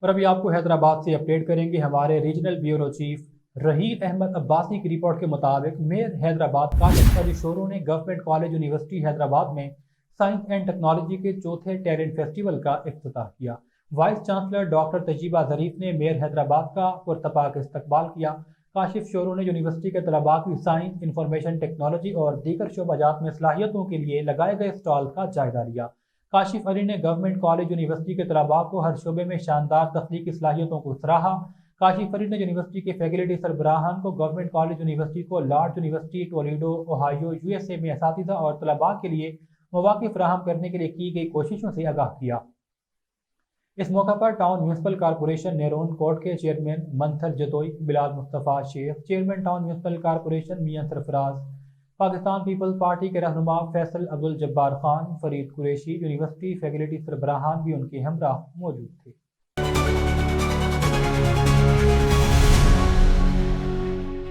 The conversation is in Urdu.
اور ابھی آپ کو حیدرآباد سے اپڈیٹ کریں گے ہمارے regional bureau chief Raheel Ahmed Abbasi کی رپورٹ کے مطابق میئر حیدرآباد کالج کا شورو نے گورنمنٹ کالج یونیورسٹی حیدرآباد میں سائنس اینڈ ٹیکنالوجی کے چوتھے ٹیلنٹ فیسٹیول کا افتتاح کیا۔ وائس چانسلر ڈاکٹر طیبہ ظریف نے میئر حیدرآباد کا پرتپاک استقبال کیا۔ کاشف شورو نے یونیورسٹی کے طلباء کی سائنس، انفارمیشن ٹیکنالوجی اور دیگر شعبہ جات میں صلاحیتوں کے لیے لگائے گئے اسٹال کا جائزہ لیا۔ کاشف علی نے گورنمنٹ کالج یونیورسٹی کے طلباء کو ہر شعبے میں شاندار تخلیقی صلاحیتوں کو سراہا۔ کاشف علی نے یونیورسٹی کے فیکلٹی سربراہان کو گورنمنٹ کالج یونیورسٹی کو lord university Toledo, Ohio, USA میں اساتذہ اور طلباء کے لیے مواقع فراہم کرنے کے لیے کی گئی کوششوں سے آگاہ کیا۔ اس موقع پر ٹاؤن میونسپل کارپوریشن نیرون کوٹ کے چیئرمین منتھر جتوئی، بلال مصطفیٰ شیخ، چیئرمین ٹاؤن میونسپل کارپوریشن میاں سرفراز، پاکستان پیپلز پارٹی کے رہنما فیصل عبدالجبار خان، فرید قریشی، یونیورسٹی فیکلٹی سربراہان بھی ان کے ہمراہ موجود تھے۔